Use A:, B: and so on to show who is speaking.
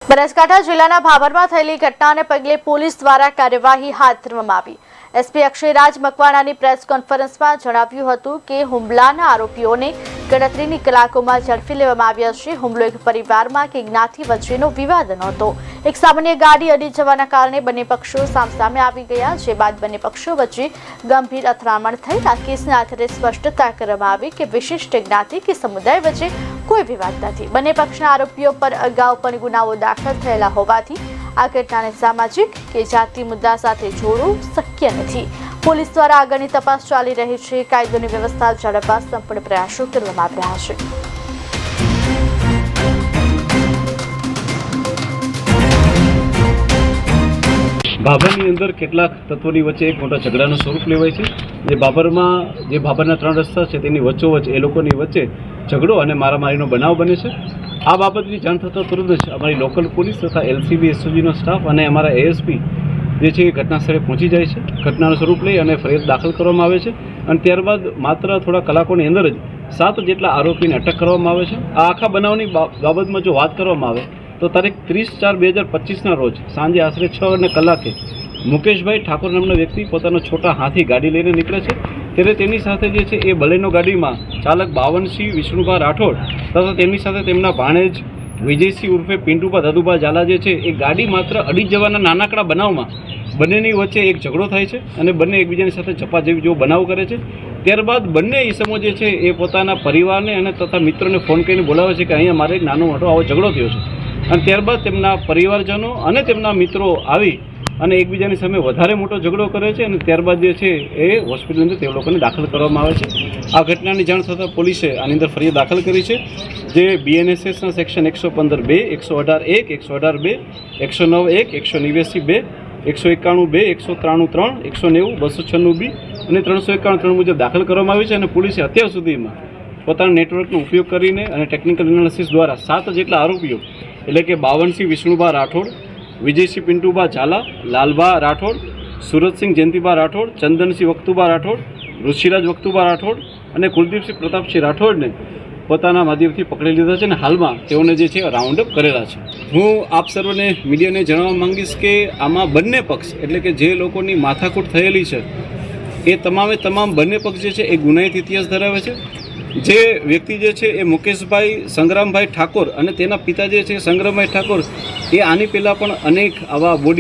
A: બનાસકાંઠા જિલ્લાના ભાભરમાં થયેલી ઘટનાને પગલે પોલીસ દ્વારા કાર્યવાહી હાથ ધરવામાં આવી। એસપી અક્ષયરાજ મકવાણાની પ્રેસ કોન્ફરન્સમાં જણાવ્યું હતું કે હુમલાના આરોપીઓને ગણતરીની કલાકોમાં ઝડપી લેવામાં આવ્યા છે। હુમલો એક પરિવારમાં કે જ્ઞાતિ વચ્ચેનો વિવાદ નહોતો। એક સામાન્ય ગાડી અડી જવાના કારણે બંને પક્ષો સામસામે આવી ગયા, જે બાદ બંને પક્ષો વચ્ચે ગંભીર અથડામણ થઈ। આ કેસના આધારે સ્પષ્ટતા કરવામાં આવી કે વિશિષ્ટ જ્ઞાતિ કે સમુદાય વચ્ચે કોઈ વિવાદ નથી। બંને પક્ષના આરોપીઓ પર અગાઉ પણ ગુનાઓ દાખલ થયેલા હોવાથી આ ઘટનાને સામાજિક કે જાતિ મુદ્દા સાથે જોડવું શક્ય નથી। પોલીસ દ્વારા આગળની તપાસ ચાલી રહી છે। કાયદોની વ્યવસ્થા જાળવવા સંપૂર્ણ પ્રયાસો કરવામાં આવી રહ્યા છે।
B: ભાભરની અંદર કેટલાક તત્વોની વચ્ચે એક મોટા ઝઘડાનું સ્વરૂપ લેવાય છે। જે ભાભરના 3 રસ્તા છે તેની વચ્ચોવચ્ચ એ લોકોની વચ્ચે ઝઘડો અને મારામારીનો બનાવ બને છે। આ બાબતની જાણ થતાં તુરંત જ અમારી લોકલ પોલીસ તથા એલસીબી એસઓજીનો સ્ટાફ અને અમારા એએસપી જે છે એ ઘટના સ્થળે પહોંચી જાય છે। ઘટનાનું સ્વરૂપ લઈ અને ફરિયાદ દાખલ કરવામાં આવે છે અને ત્યારબાદ માત્ર થોડા કલાકોની અંદર જ 7 જેટલા આરોપીને અટક કરવામાં આવે છે। આ આખા બનાવની બાબતમાં જો વાત કરવામાં આવે તો તારીખ 30/4/2025ના રોજ સાંજે આશરે 6 કલાકે મુકેશભાઈ ઠાકોર નામના વ્યક્તિ પોતાનો છોટા હાથી ગાડી લઈને નીકળે છે। ત્યારે તેની સાથે જે છે એ બલેનો ગાડીમાં ચાલક બાવનસિંહ વિષ્ણુભા રાઠોડ તથા તેમની સાથે તેમના ભાણેજ વિજયસિંહ ઉર્ફે પિન્ટુભા દાદુભા ઝાલા જે છે એ ગાડી માત્ર અડી જવાના નાનકડા બનાવમાં બંનેની વચ્ચે એક ઝઘડો થાય છે અને બંને એકબીજાની સાથે ઝપાઝપી જેવો બનાવ કરે છે। ત્યારબાદ બંને ઈસમો જે છે એ પોતાના પરિવારને અને તથા મિત્રોને ફોન કરીને બોલાવે છે કે અહીંયા મારે એક નાનો મોટો આવો ઝઘડો થયો છે અને ત્યારબાદ તેમના પરિવારજનો અને તેમના મિત્રો આવી અને એકબીજાની સામે વધારે મોટો ઝઘડો કરે છે અને ત્યારબાદ જે છે એ હોસ્પિટલની અંદર તે લોકોને દાખલ કરવામાં આવે છે। આ ઘટનાની જાણ થતાં પોલીસે આની અંદર ફરિયાદ દાખલ કરી છે, જે BNSSના સેક્શન 115(2), 118(1), 118(2), 109(1), 189(2), 191(2), 193(3), 190, 296(b) અને 351(3) મુજબ દાખલ કરવામાં આવી છે અને પોલીસે અત્યાર સુધીમાં પોતાના નેટવર્કનો ઉપયોગ કરીને અને ટેકનિકલ એનાલિસિસ દ્વારા 7 જેટલા આરોપીઓ એટલે કે બાવનસિંહ વિષ્ણુભા રાઠોડ, વિજયસિંહ પિન્ટુભા ઝાલા, લાલભા રાઠોડ, સુરતસિંહ જયંતિભા રાઠોડ, ચંદનસિંહ વખતુભા રાઠોડ, ઋષિરાજ વખતુભા રાઠોડ અને કુલદીપસિંહ પ્રતાપસિંહ રાઠોડને પોતાના માધ્યમથી પકડી લીધા છે અને હાલમાં તેઓને જે છે રાઉન્ડ અપ કરેલા છે। હું આપ સર્વને મીડિયાને જણાવવા માંગીશ કે આમાં બંને પક્ષ એટલે કે જે લોકોની માથાકૂટ થયેલી છે એ તમામ બંને પક્ષ જે છે એ ગુનાહિત ઇતિહાસ ધરાવે છે। જે વ્યક્તિ જે છે એ મુકેશભાઈ સંગ્રામભાઈ ઠાકોર અને તેના પિતા જે છે સંગ્રામભાઈ ઠાકોર એ આની પહેલાં પણ અનેક આવા બોડી